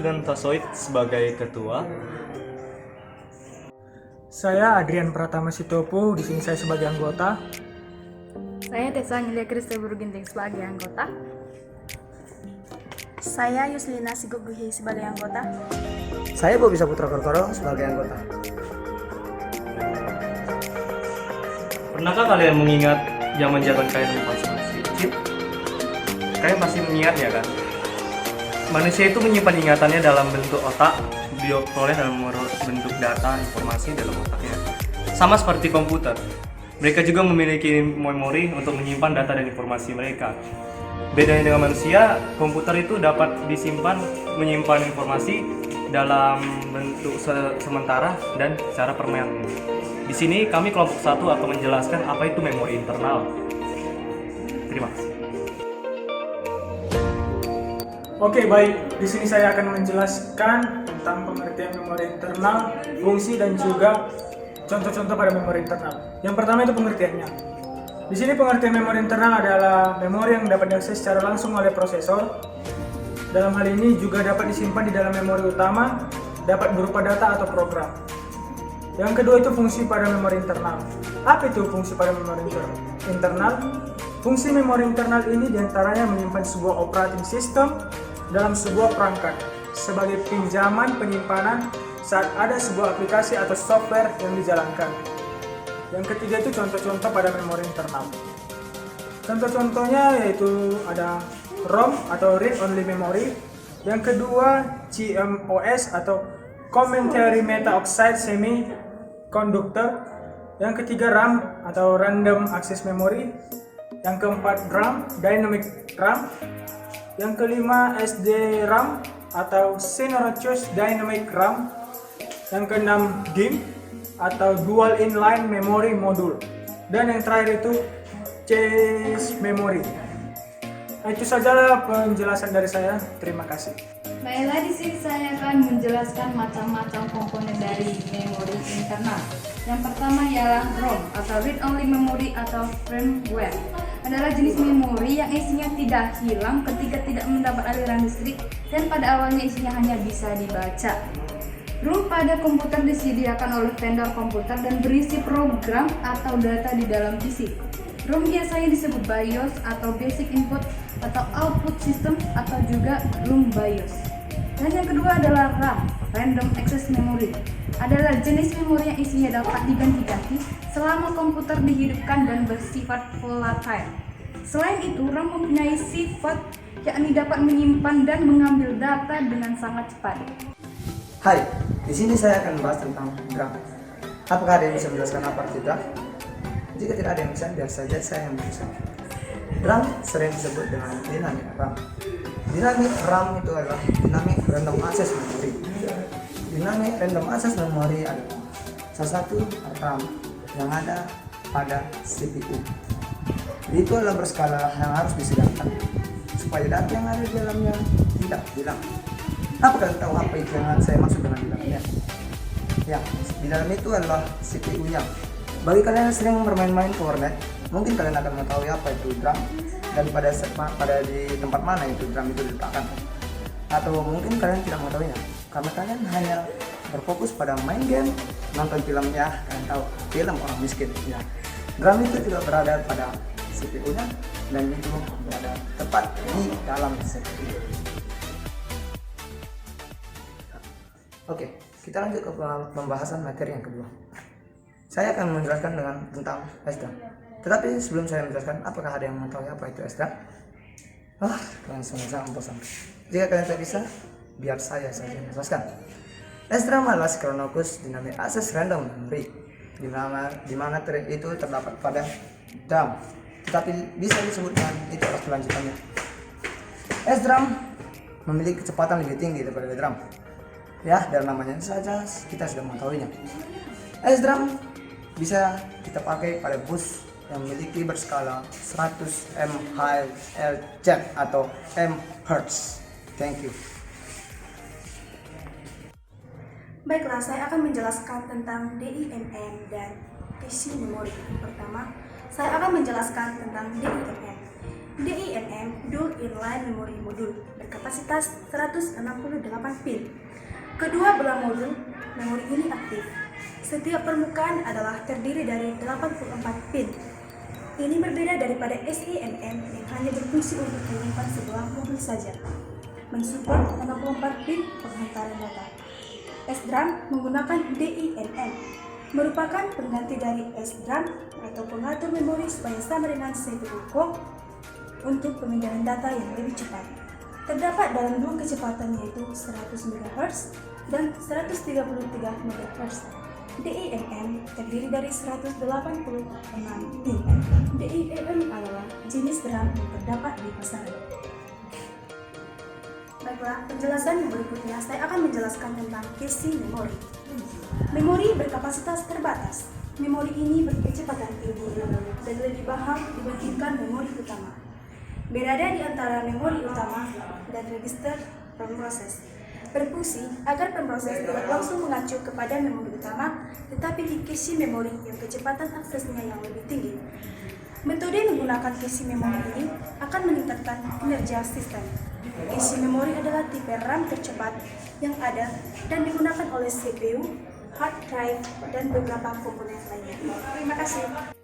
dengan Tasoid sebagai ketua. Saya Adrian Pratama Sitopo, di sini saya sebagai anggota. Saya Tessa Angelia Christopher Ginting sebagai anggota. Saya Yuslina Siguguhi sebagai anggota. Saya Bobi Saputra Korkoro sebagai anggota. Pernahkah kalian mengingat zaman-zaman kalian masih kecil? Kalian pasti mengingat ya kan? Manusia itu menyimpan ingatannya dalam bentuk otak, diperoleh dalam bentuk data informasi dalam otaknya. Sama seperti komputer, mereka juga memiliki memori untuk menyimpan data dan informasi mereka. Bedanya dengan manusia, komputer itu dapat menyimpan informasi dalam bentuk sementara dan secara permanen. Di sini kami kelompok 1 akan menjelaskan apa itu memori internal. Terima kasih. Oke, baik. Di sini saya akan menjelaskan tentang pengertian memori internal, fungsi dan juga contoh-contoh pada memori internal. Yang pertama itu pengertiannya. Di sini pengertian memori internal adalah memori yang dapat diakses secara langsung oleh prosesor. Dalam hal ini juga dapat disimpan di dalam memori utama, dapat berupa data atau program. Yang kedua itu fungsi pada memori internal. Apa itu fungsi pada memori internal? Fungsi memori internal ini diantaranya menyimpan sebuah operating system dalam sebuah perangkat sebagai pinjaman penyimpanan saat ada sebuah aplikasi atau software yang dijalankan. Yang ketiga itu contoh-contoh pada memori internal. Contoh-contohnya yaitu ada ROM atau Read Only Memory. Yang kedua CMOS atau Complementary Metal Oxide Semiconductor. Yang ketiga RAM atau Random Access Memory. Yang keempat RAM, Dynamic RAM. Yang kelima SD-RAM atau Synchronous Dynamic RAM. Yang keenam DIMM atau Dual Inline Memory Module. Dan yang terakhir itu Cache Memory. Itu sajalah penjelasan dari saya. Terima kasih. Baiklah, di sini saya akan menjelaskan macam-macam komponen dari memori internal. Yang pertama ialah ROM atau Read Only Memory atau firmware. Adalah jenis memori yang isinya tidak hilang ketika tidak mendapat aliran listrik dan pada awalnya isinya hanya bisa dibaca. ROM pada komputer disediakan oleh vendor komputer dan berisi program atau data di dalam isi. ROM biasanya disebut BIOS atau Basic Input atau Output System atau juga ROM BIOS. Dan yang kedua adalah RAM, Random Access Memory. Adalah jenis memori yang isinya dapat diganti-ganti selama komputer dihidupkan dan bersifat volatile. Selain itu, RAM mempunyai sifat yakni dapat menyimpan dan mengambil data dengan sangat cepat. Hai, di sini saya akan membahas tentang DRAM. Apakah ada yang bisa menjelaskan apa arti DRAM? Jika tidak ada yang bisa, biar saja saya yang bisa. DRAM sering disebut dengan Dynamic RAM. Dynamic RAM itu adalah Dynamic Random Access Memory. Dynamic Random Access Memory adalah salah satu RAM yang ada pada CPU. Itu adalah berskala yang harus disediakan supaya data yang ada di dalamnya tidak hilang. Apa kalian tahu apa itu yang saya maksud dengan di dalamnya? Ya, di dalam itu adalah CPU-nya. Bagi kalian yang sering bermain-main ke warnet, mungkin kalian akan mengetahui apa itu DRAM dan pada di tempat mana itu DRAM itu diletakkan. Atau mungkin kalian tidak mengetahuinya karena kalian hanya berfokus pada main game, nonton filmnya. Kalian tahu film orang miskin ya. DRAM itu juga berada pada CPU-nya dan itu berada tepat di dalam CPU. Oke, kita lanjut ke pembahasan materi yang kedua. Saya akan menjelaskan tentang SDRAM. Tetapi sebelum saya menjelaskan, apakah ada yang mengetahui apa itu SDRAM? Kalian semua bosan. Jika kalian tidak bisa, biar saya saja menjelaskan. SDRAM adalah Synchronous Dynamic Access Random Memory, di mana itu terdapat pada DRAM. Tetapi bisa disebut dengan itu adalah kelanjutannya. SDRAM memiliki kecepatan lebih tinggi daripada DRAM. Ya, dari namanya saja kita sudah mengetahuinya. SDRAM bisa kita pakai pada bus yang memiliki berskala 100 MHz atau MHz. Thank you. Baiklah, saya akan menjelaskan tentang DIMM dan cache memory. Pertama, saya akan menjelaskan tentang DIMM. DIMM Dual Inline Memory Modul berkapasitas 168 pin. Kedua belah modul memori ini aktif. Setiap permukaan adalah terdiri dari 84 pin. Ini berbeda daripada SIMM yang hanya berfungsi untuk menyimpan sebelah modul saja. Mensupport 64 pin penghantaran data. SDRAM menggunakan DIMM, merupakan pengganti dari SDRAM atau pengatur memori supaya sama dengan CPU core untuk pemindahan data yang lebih cepat. Terdapat dalam dua kecepatan yaitu 100 MHz dan 133 MHz. DIMM terdiri dari 186 pin. DIMM adalah jenis DRAM yang terdapat di pasaran. Baiklah, penjelasan yang berikutnya saya akan menjelaskan tentang cache memori. Memori berkapasitas terbatas. Memori ini berkecepatan tinggi dan lebih mahal dibandingkan memori utama. Berada di antara memori utama dan register pemroses. Berfungsi agar pemroses tidak langsung mengacu kepada memori utama, tetapi di cache memori yang kecepatan aksesnya yang lebih tinggi. Metode menggunakan cache memori ini akan meningkatkan kinerja sistem. Cache memori adalah tipe RAM tercepat yang ada dan digunakan oleh CPU, hard drive, dan beberapa komponen lainnya. Terima kasih.